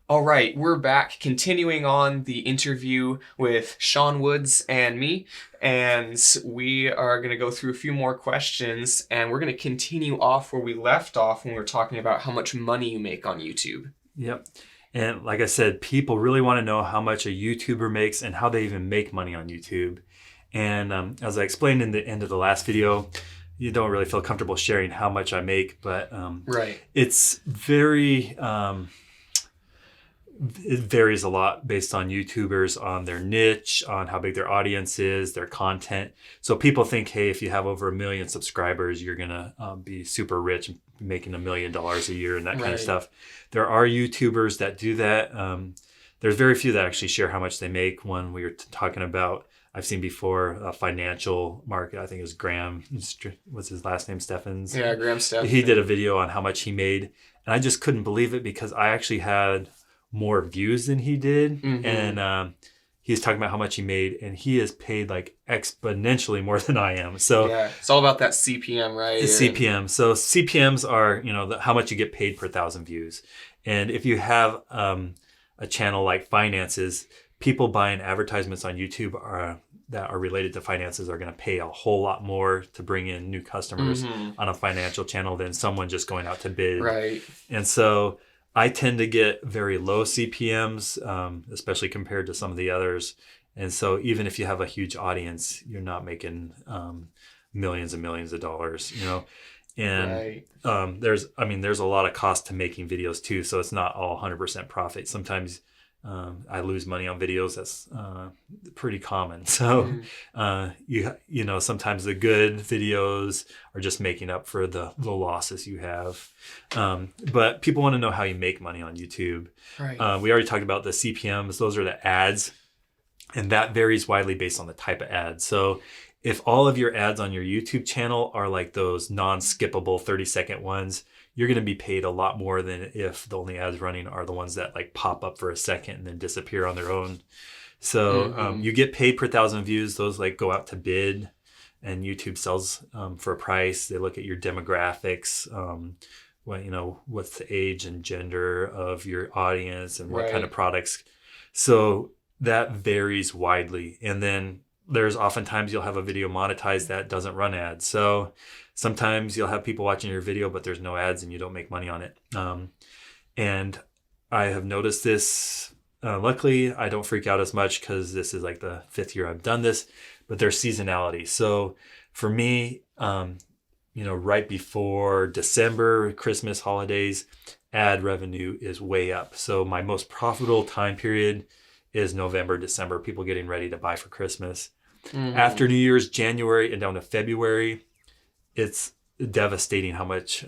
All right, we're back, continuing on the interview with Shawn Woods and me, and we are going to go through a few more questions, and we're going to continue off where we left off when we were talking about how much money you make on YouTube. Yep. And like I said, people really want to know how much a YouTuber makes and how they even make money on YouTube. And as I explained in the end of the last video, you don't really feel comfortable sharing how much I make, but Right. it's very... it varies a lot based on YouTubers, on their niche, on how big their audience is, their content. So people think, hey, if you have over 1 million subscribers, you're going to be super rich, making $1 million a year and that kind of stuff. There are YouTubers that do that. There's very few that actually share how much they make. One we were talking about, I've seen before, a financial market. I think it was Graham. What's his last name? Steffens. Yeah, Graham Steffens. He did a video on how much he made. And I just couldn't believe it because I actually had more views than he did. Mm-hmm. And he was talking about how much he made, and he is paid like exponentially more than I am. So yeah, it's all about that CPM, right? It's CPM. So CPMs are, how much you get paid per 1,000 views. And if you have a channel like finances, people buying advertisements on YouTube that are related to finances are going to pay a whole lot more to bring in new customers on a financial channel than someone just going out to bid. Right. And so I tend to get very low CPMs, especially compared to some of the others. And so even if you have a huge audience, you're not making millions and millions of dollars, And there's a lot of cost to making videos too. So it's not all 100% profit. Sometimes I lose money on videos. That's pretty common. So sometimes the good videos are just making up for the losses you have. But people want to know how you make money on YouTube. Right. We already talked about the CPMs. Those are the ads, and that varies widely based on the type of ad. So if all of your ads on your YouTube channel are like those non-skippable 30-second ones, you're going to be paid a lot more than if the only ads running are the ones that like pop up for a second and then disappear on their own. So you get paid per 1,000 views. Those like go out to bid, and YouTube sells for a price. They look at your demographics, what's the age and gender of your audience and what kind of products. So that varies widely. And then there's oftentimes you'll have a video monetized that doesn't run ads. So sometimes you'll have people watching your video, but there's no ads and you don't make money on it. And I have noticed this. Luckily, I don't freak out as much because this is like the 5th year I've done this, but there's seasonality. So for me, right before December, Christmas, holidays, ad revenue is way up. So my most profitable time period is November, December, people getting ready to buy for Christmas. After New Year's, January and down to February, it's devastating how much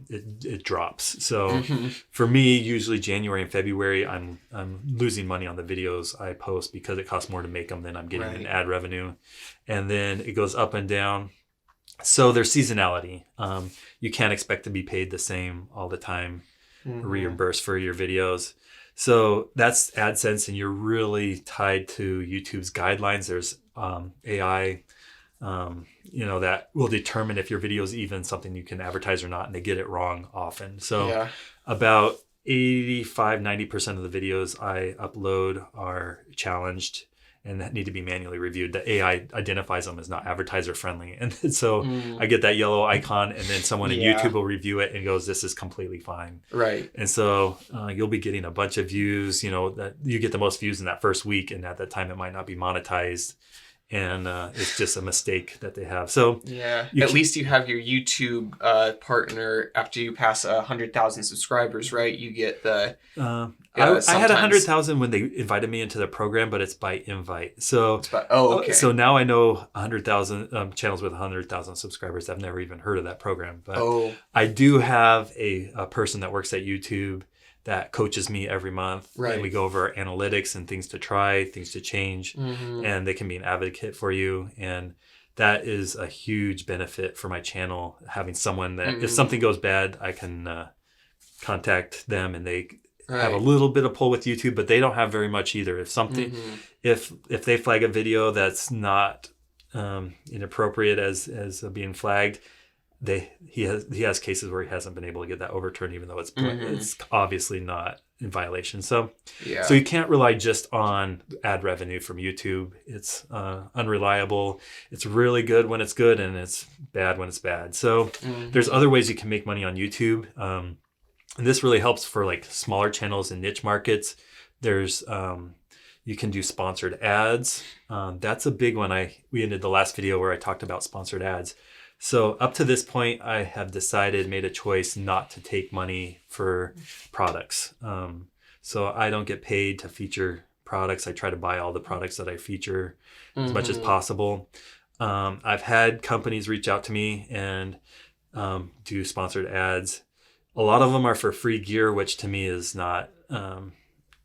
it drops. So for me, usually January and February, I'm losing money on the videos I post because it costs more to make them than I'm getting in ad revenue. And then it goes up and down. So there's seasonality. You can't expect to be paid the same all the time, reimbursed for your videos. So that's AdSense, and you're really tied to YouTube's guidelines. There's AI, that will determine if your video is even something you can advertise or not, and they get it wrong often. So about 85-90% of the videos I upload are challenged and that need to be manually reviewed. The AI identifies them as not advertiser friendly. And so I get that yellow icon, and then someone in YouTube will review it and goes, this is completely fine. Right. And so you'll be getting a bunch of views, that you get the most views in that first week. And at that time, it might not be monetized. And it's just a mistake that they have. So at least you have your YouTube partner after you pass 100,000 subscribers, right? You get the. I had 100,000 when they invited me into the program, but it's by invite. So okay. So now I know 100,000 channels with 100,000 subscribers. I've never even heard of that program, but I do have a person that works at YouTube that coaches me every month. Right. And we go over analytics and things to try, things to change, and they can be an advocate for you. And that is a huge benefit for my channel, having someone that if something goes bad, I can contact them, and they have a little bit of pull with YouTube, but they don't have very much either. If something, if they flag a video that's not inappropriate as being flagged, he has cases where he hasn't been able to get that overturned, even though it's obviously not in violation. So Yeah. you can't rely just on ad revenue from YouTube. It's unreliable. It's really good when it's good, and it's bad when it's bad. So there's other ways you can make money on YouTube. And this really helps for like smaller channels and niche markets. There's you can do sponsored ads. That's a big one. We ended the last video where I talked about sponsored ads. So up to this point, I have made a choice not to take money for products. So I don't get paid to feature products. I try to buy all the products that I feature as much as possible. I've had companies reach out to me and do sponsored ads. A lot of them are for free gear, which to me is not,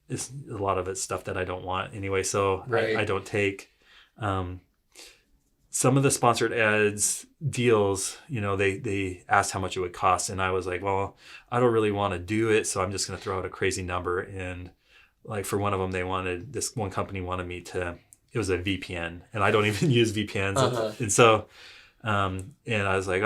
is a lot of it's stuff that I don't want anyway. So I don't take. Some of the sponsored ads deals, they asked how much it would cost. And I was like, well, I don't really want to do it. So I'm just going to throw out a crazy number. And like for one of them, this one company wanted me to, it was a VPN, and I don't even use VPNs. And so, and I was like,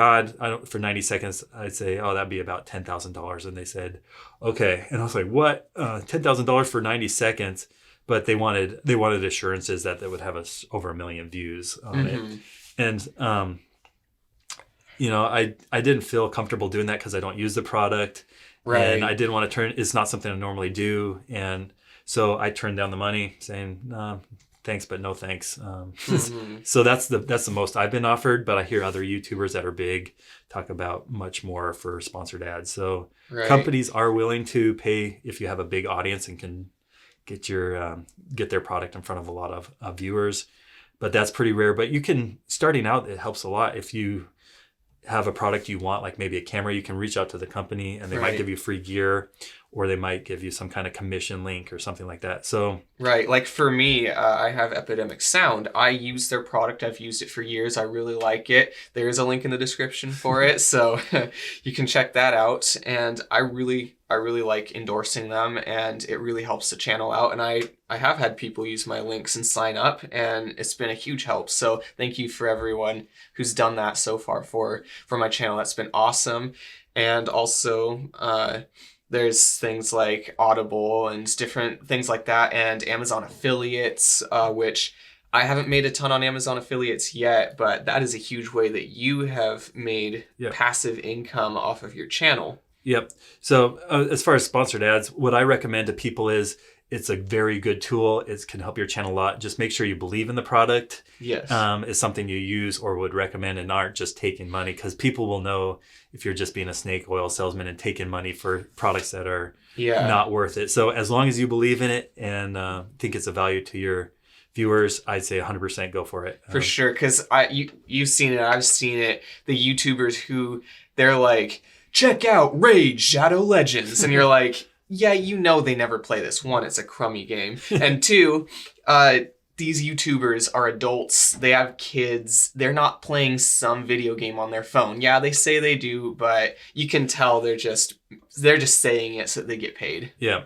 for 90 seconds, I'd say, that'd be about $10,000. And they said, okay. And I was like, what? $10,000 for 90 seconds. But they wanted assurances that they would have us over 1 million views on it. And, I didn't feel comfortable doing that because I don't use the product. Right. And I didn't want to it's not something I normally do. And so I turned down the money saying, thanks, but no thanks. So that's the most I've been offered, but I hear other YouTubers that are big talk about much more for sponsored ads. So companies are willing to pay if you have a big audience and can get their product in front of a lot of viewers, but that's pretty rare. But starting out, it helps a lot. If you have a product you want, like maybe a camera, you can reach out to the company and they might give you free gear, or they might give you some kind of commission link or something like that. So like for me, I have Epidemic Sound. I use their product. I've used it for years. I really like it. There is a link in the description for it, so you can check that out. And I really like endorsing them, and it really helps the channel out. And I have had people use my links and sign up, and it's been a huge help. So thank you for everyone who's done that so far for my channel. That's been awesome. And also, there's things like Audible and different things like that, and Amazon affiliates, which I haven't made a ton on Amazon affiliates yet, but that is a huge way that you have made passive income off of your channel. Yep. So as far as sponsored ads, what I recommend to people is it's a very good tool. It can help your channel a lot. Just make sure you believe in the product. Yes. Is something you use or would recommend, and aren't just taking money, because people will know if you're just being a snake oil salesman and taking money for products that are not worth it. So as long as you believe in it and think it's a value to your viewers, I'd say 100% go for it. For sure, because you've seen it, I've seen it. The YouTubers who they're like, check out Raid Shadow Legends, and you're like, yeah, they never play this. One, it's a crummy game, and two, these YouTubers are adults. They have kids. They're not playing some video game on their phone. Yeah, they say they do, but you can tell they're just saying it so that they get paid. Yeah.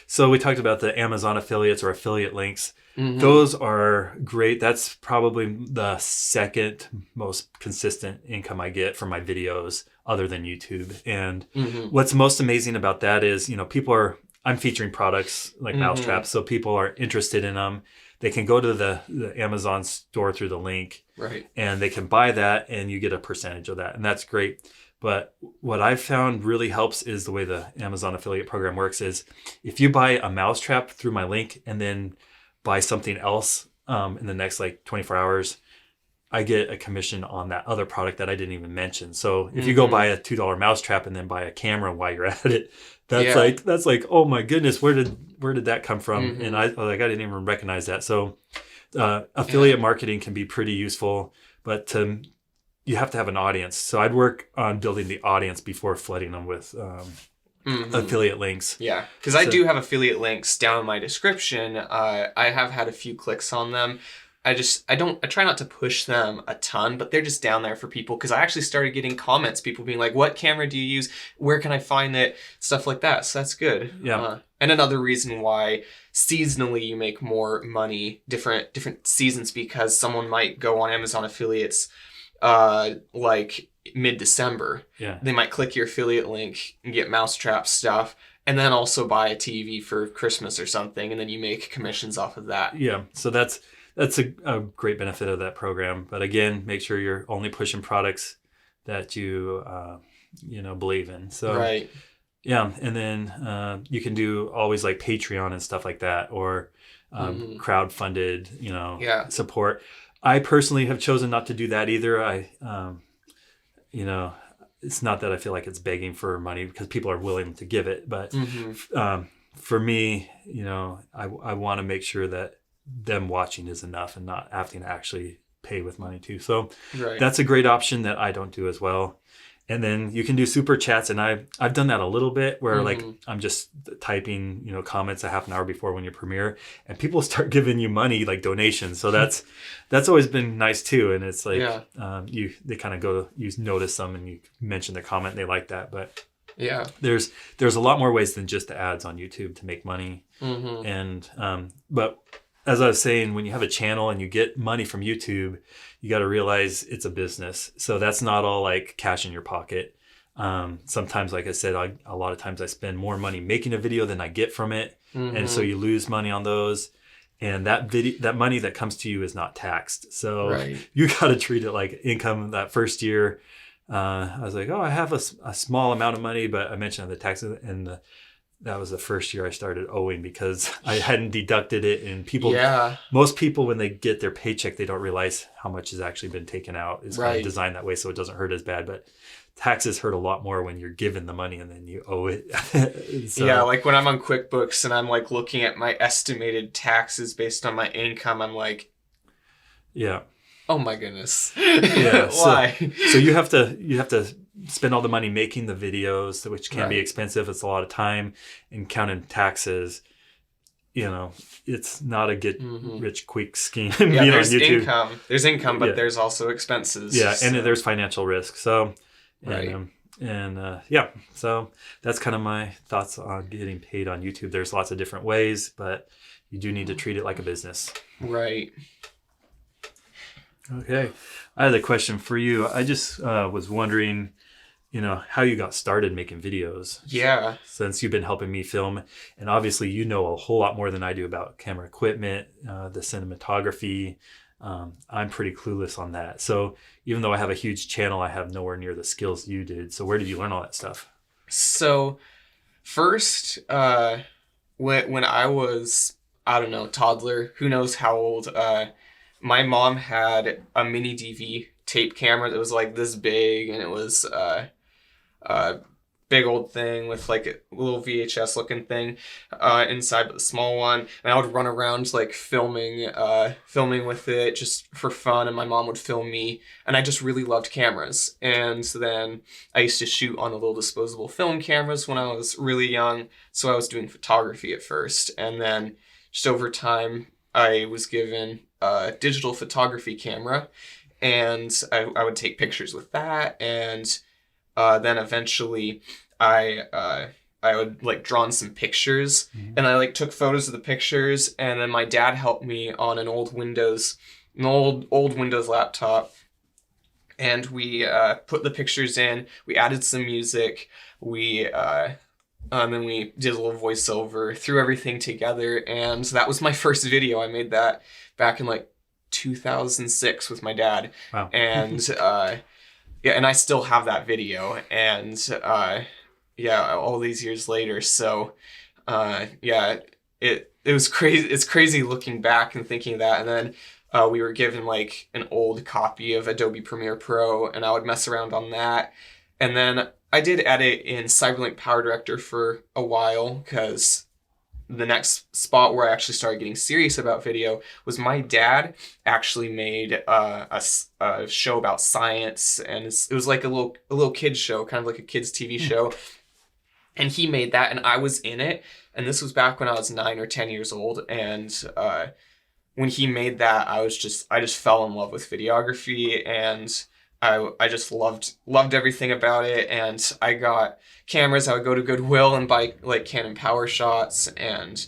So we talked about the Amazon affiliates or affiliate links. Those are great. That's probably the second most consistent income I get from my videos other than YouTube. And what's most amazing about that is, I'm featuring products like mousetraps, so people are interested in them. They can go to the Amazon store through the link, and they can buy that, and you get a percentage of that, and that's great. But what I've found really helps is the way the Amazon affiliate program works is if you buy a mousetrap through my link and then buy something else in the next 24 hours, I get a commission on that other product that I didn't even mention. So if you go buy a $2 mousetrap and then buy a camera while you're at it, that's like, oh my goodness, where did that come from? And I didn't even recognize that. So affiliate marketing can be pretty useful, but you have to have an audience. So I'd work on building the audience before flooding them with affiliate links. Yeah, because I do have affiliate links down in my description. I have had a few clicks on them. I try not to push them a ton, but they're just down there for people, because I actually started getting comments, people being like, what camera do you use? Where can I find it? Stuff like that. So that's good. Yeah. And another reason why seasonally you make more money, different seasons, because someone might go on Amazon affiliates like mid-December. Yeah. They might click your affiliate link and get mousetrap stuff. and then also buy a TV for Christmas or something, and then you make commissions off of that. Yeah. So that's a great benefit of that program. But again, make sure you're only pushing products that you believe in. So Right. yeah, and then you can do always like Patreon and stuff like that, or crowdfunded, Yeah. support. I personally have chosen not to do that either. It's not that I feel like it's begging for money, because people are willing to give it. But for me, I want to make sure that them watching is enough and not having to actually pay with money too. So Right. that's a great option that I don't do as well. And then you can do super chats, and I've done that a little bit, where like I'm just typing comments a half an hour before when you premiere, and people start giving you money, like donations. So that's always been nice too. And it's like they kind of go, you notice them and you mention their comment and they like that. But yeah, there's a lot more ways than just the ads on YouTube to make money. And but as I was saying, when you have a channel and you get money from YouTube, you got to realize it's a business. So that's not all like cash in your pocket. Sometimes, like I said, a lot of times I spend more money making a video than I get from it. And so you lose money on those. And that money that comes to you is not taxed. So you got to treat it like income. That first year, I was like, oh, I have a small amount of money, but I mentioned the taxes, and that was the first year I started owing, because I hadn't deducted it. And most people, when they get their paycheck, they don't realize how much has actually been taken out. It's kind of designed that way so it doesn't hurt as bad. But taxes hurt a lot more when you're given the money and then you owe it. So, yeah, like when I'm on QuickBooks and I'm like looking at my estimated taxes based on my income, I'm like, oh my goodness. Yeah. Why? So you have to spend all the money making the videos, which can be expensive. It's a lot of time, and counting taxes. It's not a get rich quick scheme. Yeah, there's income. There's income, but there's also expenses. Yeah, and there's financial risk. So, so that's kind of my thoughts on getting paid on YouTube. There's lots of different ways, but you do need to treat it like a business. Right. Okay. I had a question for you. I just was wondering, how you got started making videos. Yeah. Since you've been helping me film. And obviously you know a whole lot more than I do about camera equipment, the cinematography. I'm pretty clueless on that. So even though I have a huge channel, I have nowhere near the skills you did. So where did you learn all that stuff? So first, when I was, I don't know, toddler, who knows how old, my mom had a mini DV tape camera that was like this big, and it was a big old thing with like a little VHS looking thing inside, but the small one. And I would run around like filming with it just for fun, and my mom would film me. And I just really loved cameras. And so then I used to shoot on the little disposable film cameras when I was really young. So I was doing photography at first, and then just over time I was given a digital photography camera, and I would take pictures with that. And then eventually I would like draw on some pictures, and I like took photos of the pictures, and then my dad helped me on an old Windows laptop, and we put the pictures in, we added some music, and we did a little voiceover, threw everything together, and that was my first video. I made that back in like 2006 with my dad. Wow. And and I still have that video, and all these years later. So it was crazy. It's crazy looking back and thinking that. And then we were given like an old copy of Adobe Premiere Pro, and I would mess around on that. And then I did edit in Cyberlink Power Director for a while, because the next spot where I actually started getting serious about video was my dad actually made a show about science, and it was like a little kids show, kind of like a kids TV show. And he made that, and I was in it. And this was back when I was 9 or 10 years old. And when he made that, I just fell in love with videography, and I just loved everything about it. And I got cameras. I would go to Goodwill and buy like Canon PowerShots and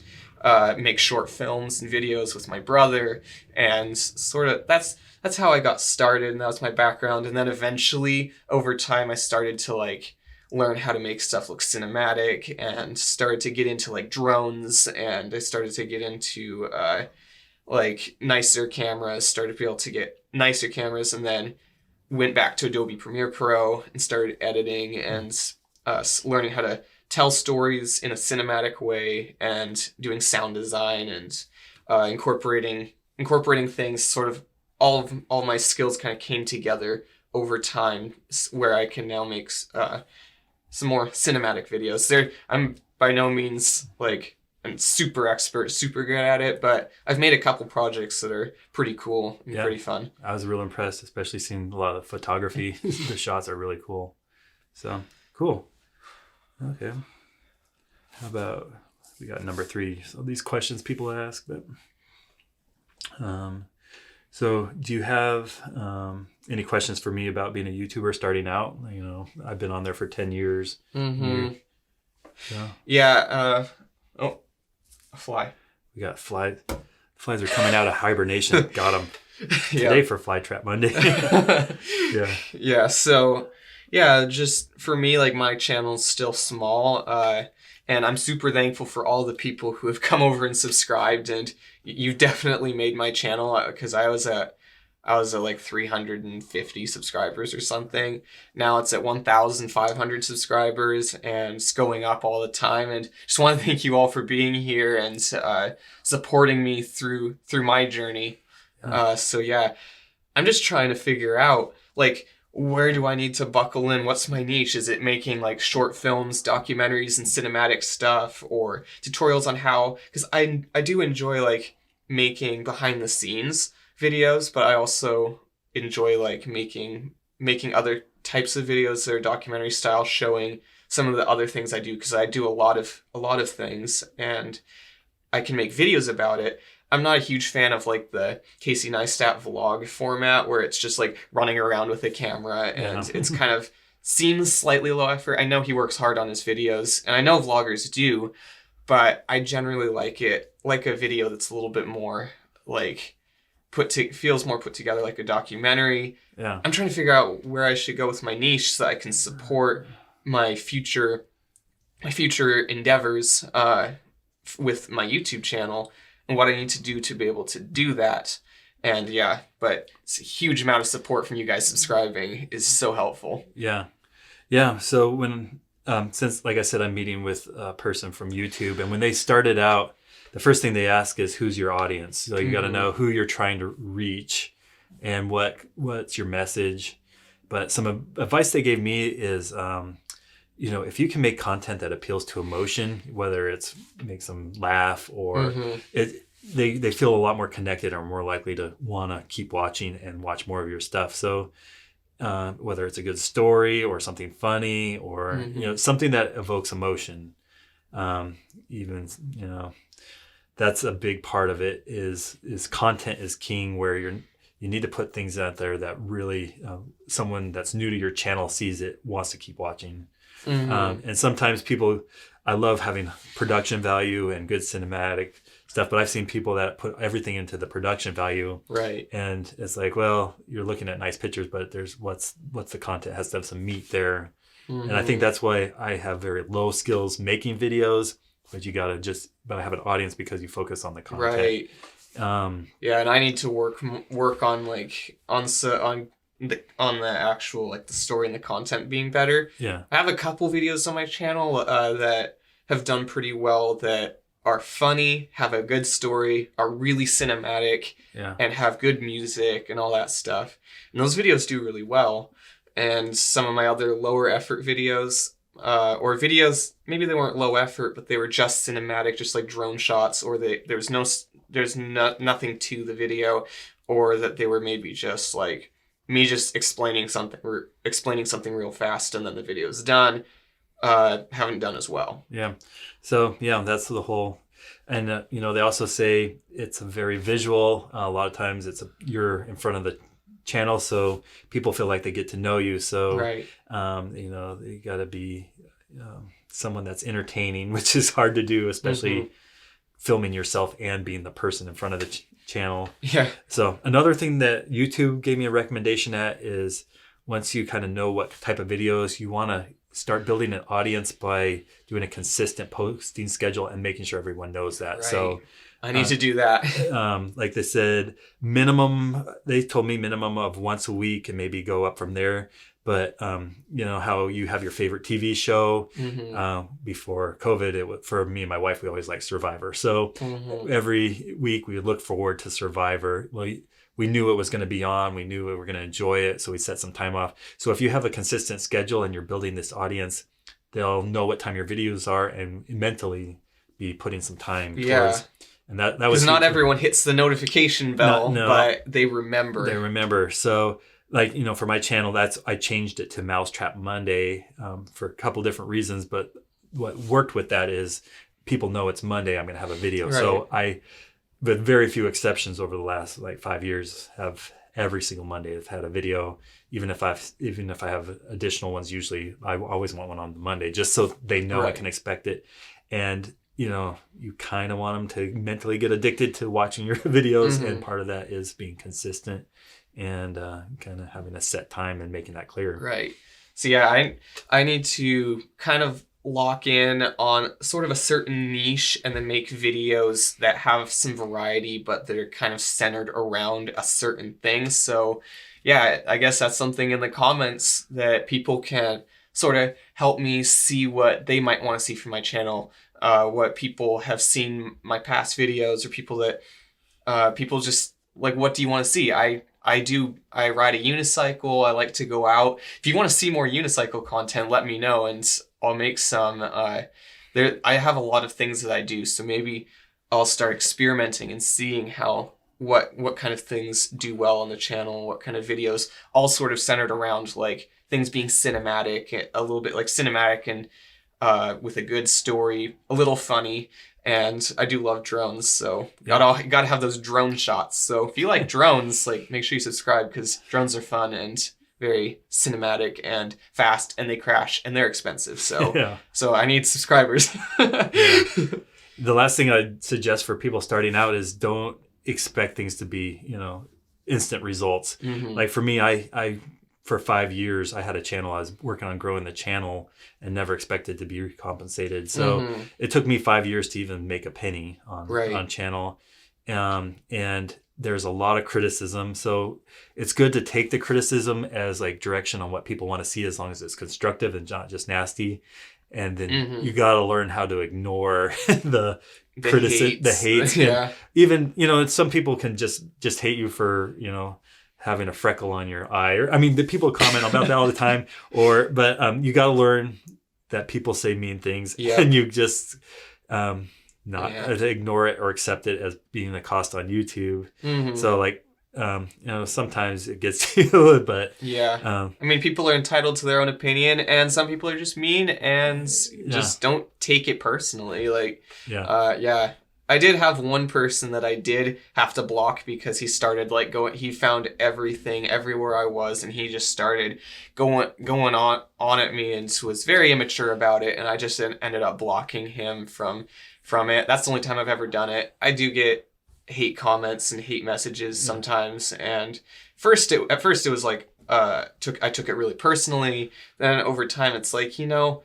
make short films and videos with my brother. And sort of that's how I got started, and that was my background. And then eventually over time I started to like learn how to make stuff look cinematic, and started to get into like drones, and I started to get into like nicer cameras, started to be able to get nicer cameras, and then went back to Adobe Premiere Pro and started editing and learning how to tell stories in a cinematic way, and doing sound design, and incorporating things. Sort of all of my skills kind of came together over time, where I can now make some more cinematic videos. I'm by no means like I'm super expert, super good at it, but I've made a couple projects that are pretty cool and pretty fun. I was real impressed, especially seeing a lot of photography. The shots are really cool. So cool. Okay. How about we got number 3? So these questions people ask, but so do you have any questions for me about being a YouTuber starting out? You know, I've been on there for 10 years. Mm-hmm. Yeah. Oh, a fly. We got flies. Flies are coming out of hibernation. Got them today for Fly Trap Monday. Yeah. Yeah. So, yeah, just for me, like my channel's still small, and I'm super thankful for all the people who have come over and subscribed, and you've definitely made my channel, because I was at like 350 subscribers or something. Now it's at 1,500 subscribers, and it's going up all the time. And just want to thank you all for being here and supporting me through my journey. So yeah, I'm just trying to figure out, like, where do I need to buckle in? What's my niche? Is it making like short films, documentaries, and cinematic stuff, or tutorials on how? Because I do enjoy like making behind the scenes videos, but I also enjoy like making other types of videos that are documentary style, showing some of the other things I do, because I do a lot of things, and I can make videos about it. I'm not a huge fan of like the Casey Neistat vlog format, where it's just like running around with a camera, and it's kind of seems slightly low effort. I know he works hard on his videos, and I know vloggers do, but I generally like a video that's a little bit more like feels more put together, like a documentary. Yeah. I'm trying to figure out where I should go with my niche so that I can support my future endeavors with my YouTube channel, and what I need to do to be able to do that. And yeah, but it's a huge amount of support from you guys subscribing is so helpful. Yeah. Yeah. So when, since, like I said, I'm meeting with a person from YouTube, and when they started out, the first thing they ask is, who's your audience? So you got to know who you're trying to reach and what's your message. But some advice they gave me is, you know, if you can make content that appeals to emotion, whether it's makes them laugh or they feel a lot more connected, or more likely to want to keep watching and watch more of your stuff. So whether it's a good story or something funny, or you know, something that evokes emotion, even, you know, that's a big part of it. Is content is king, where you need to put things out there that really someone that's new to your channel sees it, wants to keep watching. And sometimes I love having production value and good cinematic stuff, but I've seen people that put everything into the production value. Right. And it's like, well, you're looking at nice pictures, but there's what's the content? It has to have some meat there. And I think that's why I have very low skills making videos, but I have an audience because you focus on the content. Right. Yeah, and I need to work on like on the actual like the story and the content being better. Yeah. I have a couple videos on my channel that have done pretty well, that are funny, have a good story, are really cinematic, and have good music and all that stuff. And those videos do really well. And some of my other lower effort videos, or videos, maybe they weren't low effort, but they were just cinematic, just like drone shots, or there's nothing to the video, or that they were maybe just like me just explaining something real fast, and then the video's done, haven't done as well. Yeah. So yeah, that's the whole, and you know, they also say it's a very visual. A lot of times you're in front of the channel, so people feel like they get to know you. So right. You know, you got to be someone that's entertaining, which is hard to do, especially filming yourself and being the person in front of the channel. Yeah. So another thing that YouTube gave me a recommendation at is, once you kind of know what type of videos you want to start building an audience by doing a consistent posting schedule and making sure everyone knows that. Right. So I need to do that. like they said, they told me minimum of once a week and maybe go up from there. But, you know, how you have your favorite TV show before COVID, for me and my wife, we always liked Survivor. So every week we would look forward to Survivor. Well, we knew it was going to be on. We knew we were going to enjoy it. So we set some time off. So if you have a consistent schedule and you're building this audience, they'll know what time your videos are and mentally be putting some time towards. And that was because not everyone hits the notification bell, but they remember. They remember. So, like, you know, for my channel, I changed it to Mousetrap Monday for a couple different reasons. But what worked with that is people know it's Monday, I'm going to have a video. Right. So with very few exceptions over the last like 5 years, have every single Monday I've had a video. Even if I have additional ones, usually I always want one on the Monday, just so they know I can expect it. And you know, you kind of want them to mentally get addicted to watching your videos, and part of that is being consistent and kind of having a set time and making that clear. Right. So yeah, I need to kind of lock in on sort of a certain niche and then make videos that have some variety, but they're kind of centered around a certain thing. So yeah, I guess that's something in the comments that people can sort of help me see what they might want to see from my channel. What people have seen my past videos, or people that people just like, what do you want to see? I ride a unicycle. I like to go out. If you want to see more unicycle content, let me know and I'll make some. I have a lot of things that I do, so maybe I'll start experimenting and seeing what kind of things do well on the channel, what kind of videos, all sort of centered around like things being cinematic, a little bit like cinematic and with a good story, a little funny. And I do love drones, so gotta have those drone shots. So if you like drones, like, make sure you subscribe, because drones are fun and very cinematic and fast, and they crash and they're expensive. So so I need subscribers. The last thing I'd suggest for people starting out is don't expect things to be, you know, instant results. Like for me, I for 5 years, I had a channel. I was working on growing the channel and never expected to be compensated. So it took me 5 years to even make a penny on channel. And there's a lot of criticism. So it's good to take the criticism as like direction on what people want to see, as long as it's constructive and not just nasty. And then you got to learn how to ignore the criticism, the hate. Yeah. Even, you know, some people can just hate you for, you know, having a freckle on your eye. Or, I mean, the people comment about that all the time. But you got to learn that people say mean things, and you just ignore it or accept it as being a cost on YouTube. So like, you know, sometimes it gets to you, but I mean, people are entitled to their own opinion, and some people are just mean and just don't take it personally. Like, I did have one person that I did have to block because he started like he found everything everywhere I was, and he just started going on at me and was very immature about it, and I just ended up blocking him from it. That's the only time I've ever done it. I do get hate comments and hate messages sometimes, and at first it was like I took it really personally. Then over time it's like, you know,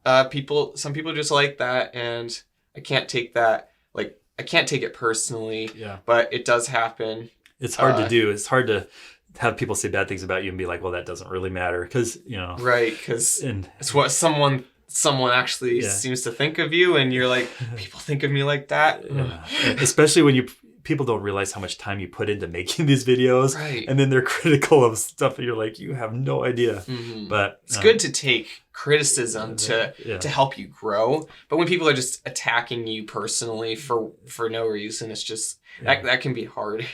some people just like that, and I can't take that. Like, I can't take it personally, but it does happen. It's hard to do. It's hard to have people say bad things about you and be like, well, that doesn't really matter, because, you know. Right, because it's what someone actually seems to think of you, and you're like, people think of me like that? Especially when people don't realize how much time you put into making these videos, and then they're critical of stuff that you're like, you have no idea. But it's good to take criticism to help you grow, but when people are just attacking you personally for no reason, it's just that can be hard.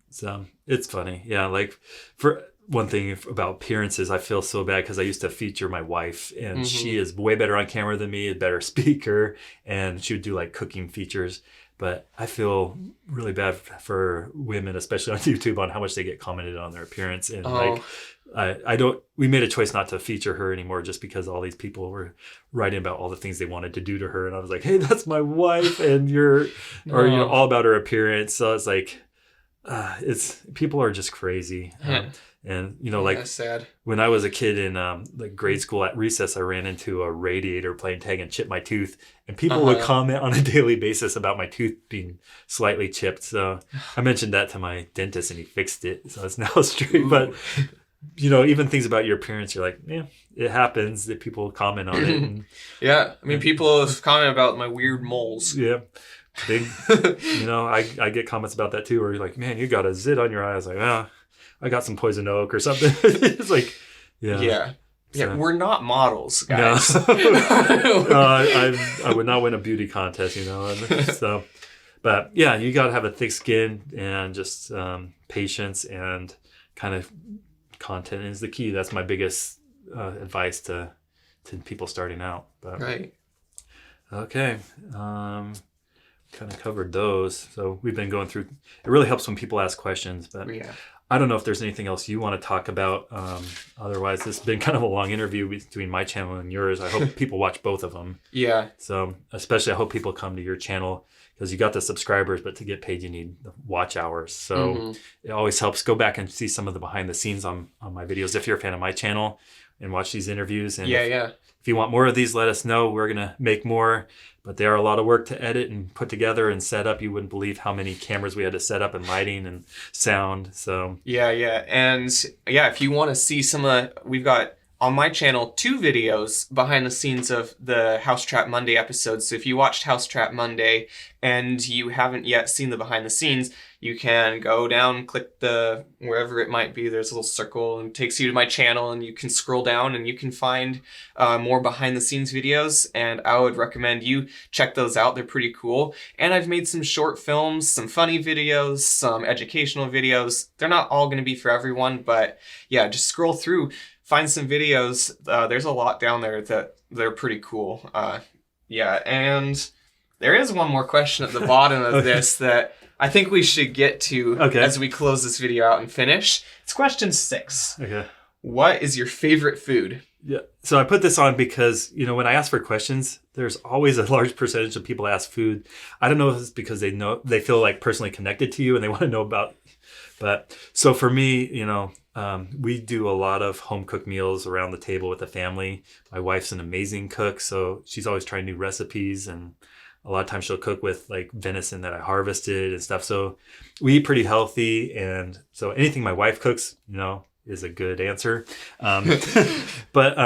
So it's funny. Like, for one thing about appearances, I feel so bad because I used to feature my wife, and she is way better on camera than me, a better speaker, and she would do like cooking features. But I feel really bad for women, especially on YouTube, on how much they get commented on their appearance. And we made a choice not to feature her anymore, just because all these people were writing about all the things they wanted to do to her. And I was like, hey, that's my wife, and you know, all about her appearance. So it's like, it's people are just crazy. And like That's sad. when I was a kid in like grade school at recess, I ran into a radiator playing tag and chipped my tooth, and people would comment on a daily basis about my tooth being slightly chipped. So I mentioned that to my dentist, and he fixed it, so it's now straight. Ooh. But even things about your appearance, you're like, yeah, it happens that people comment on it. And, yeah, I mean, people have commented about my weird moles. yeah. I get comments about that too, where you're like, man, you got a zit on your eye. I was like, I got some poison oak or something. It's like, yeah. Yeah, we're not models, guys. No. I would not win a beauty contest, And so, but yeah, you got to have a thick skin and just patience, and kind of content is the key. That's my biggest advice to people starting out. But, right. Okay. Kind of covered those. So we've been going through. It really helps when people ask questions, but Yeah. I don't know if there's anything else you want to talk about. Otherwise, this has been kind of a long interview between my channel and yours. I hope people watch both of them. Yeah. So especially, I hope people come to your channel, because you got the subscribers, but to get paid, you need the watch hours. So it always helps. Go back and see some of the behind the scenes on my videos if you're a fan of my channel, and watch these interviews. And if you want more of these, let us know. We're going to make more, but they are a lot of work to edit and put together and set up. You wouldn't believe how many cameras we had to set up, and lighting and sound. So yeah. And if you want to see we've got on my channel 2 videos behind the scenes of the House Trap Monday episodes. So if you watched House Trap Monday and you haven't yet seen the behind the scenes, you can go down, click the wherever it might be. There's a little circle and it takes you to my channel, and you can scroll down and you can find more behind the scenes videos. And I would recommend you check those out. They're pretty cool. And I've made some short films, some funny videos, some educational videos. They're not all going to be for everyone, but yeah, just scroll through. Find some videos. There's a lot down there that they're pretty cool. And there is one more question at the bottom of this that I think we should get to as we close this video out and finish. It's question 6. Okay. What is your favorite food? Yeah. So I put this on because, when I ask for questions, there's always a large percentage of people ask food. I don't know if it's because they feel like personally connected to you and they want to know about. But so for me, we do a lot of home cooked meals around the table with the family. My wife's an amazing cook, so she's always trying new recipes, and a lot of times she'll cook with like venison that I harvested and stuff. So we eat pretty healthy, and so anything my wife cooks, is a good answer. But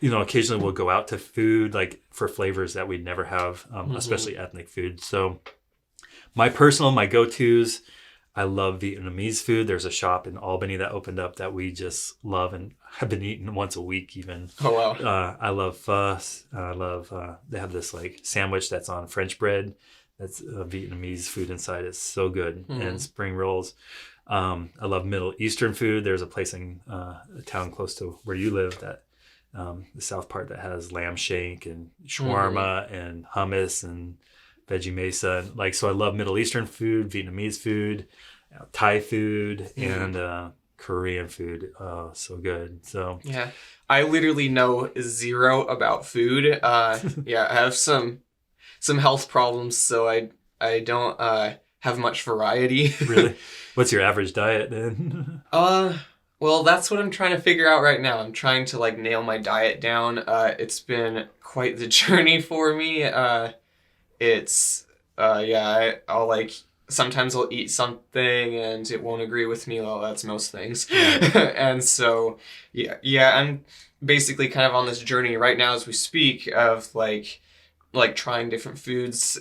occasionally we'll go out to food like for flavors that we'd never have, especially ethnic food. So my go-tos. I love Vietnamese food. There's a shop in Albany that opened up that we just love and have been eating once a week even. Oh, wow. I love pho. I love, they have this like sandwich that's on French bread. That's Vietnamese food inside. It's so good. And spring rolls. I love Middle Eastern food. There's a place in a town close to where you live that the south part that has lamb shank and shawarma and hummus and veggie mesa. So I love Middle Eastern food, Vietnamese food, Thai food, and Korean food. Oh, so good. So yeah, I literally know 0 about food. I have some health problems, so I don't have much variety. Really? What's your average diet then? Well, that's what I'm trying to figure out right now. I'm trying to nail my diet down. It's been quite the journey for me. I'll sometimes I'll eat something and it won't agree with me. Well, that's most things. And so, I'm basically kind of on this journey right now as we speak of trying different foods,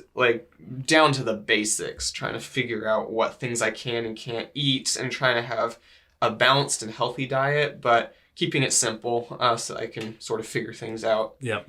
down to the basics, trying to figure out what things I can and can't eat, and trying to have a balanced and healthy diet, but keeping it simple so I can sort of figure things out. Yeah.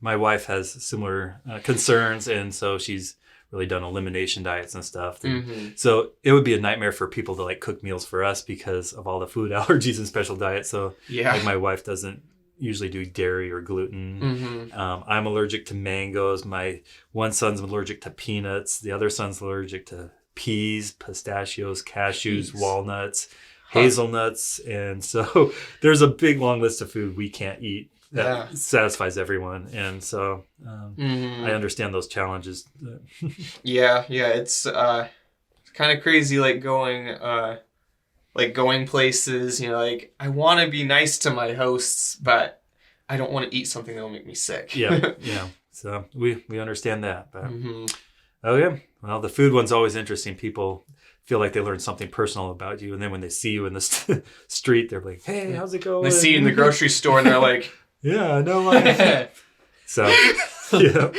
My wife has similar concerns, and so she's really done elimination diets and stuff. And so it would be a nightmare for people to cook meals for us because of all the food allergies and special diets. So my wife doesn't usually do dairy or gluten. I'm allergic to mangoes. My one son's allergic to peanuts. The other son's allergic to peas, pistachios, cashews, walnuts, hazelnuts. And so there's a big long list of food we can't eat that satisfies everyone. And so I understand those challenges. It's kind of crazy, like going places, like I want to be nice to my hosts, but I don't want to eat something that will make me sick. Yeah. So we understand that. But Mm-hmm. okay. Well, the food one's always interesting. People feel like they learn something personal about you, and then when they see you in the street, they're like, "Hey, how's it going?" They see you in the grocery store and they're like, "Yeah, no life." So, yeah.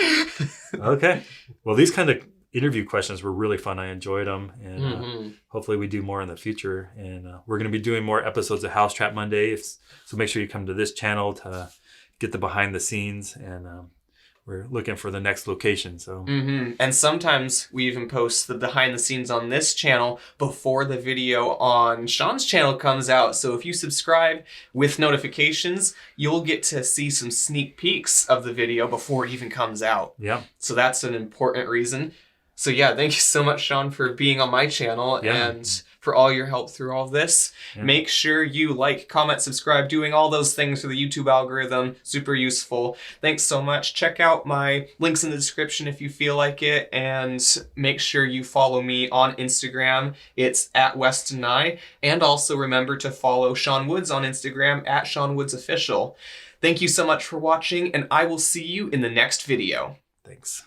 Okay. Well, these kind of interview questions were really fun. I enjoyed them, and hopefully we do more in the future. And we're going to be doing more episodes of House Trap Monday. So make sure you come to this channel to get the behind the scenes, and we're looking for the next location. So, and sometimes we even post the behind the scenes on this channel before the video on Shawn's channel comes out. So if you subscribe with notifications, you'll get to see some sneak peeks of the video before it even comes out. Yeah. So that's an important reason. So yeah, thank you so much, Shawn, for being on my channel and for all your help through all of this. Yeah. Make sure you like, comment, subscribe, doing all those things for the YouTube algorithm. Super useful. Thanks so much. Check out my links in the description if you feel like it, and make sure you follow me on Instagram. It's at Weston. And also remember to follow Shawn Woods on Instagram at Shawn Woods Official. Thank you so much for watching, and I will see you in the next video. Thanks.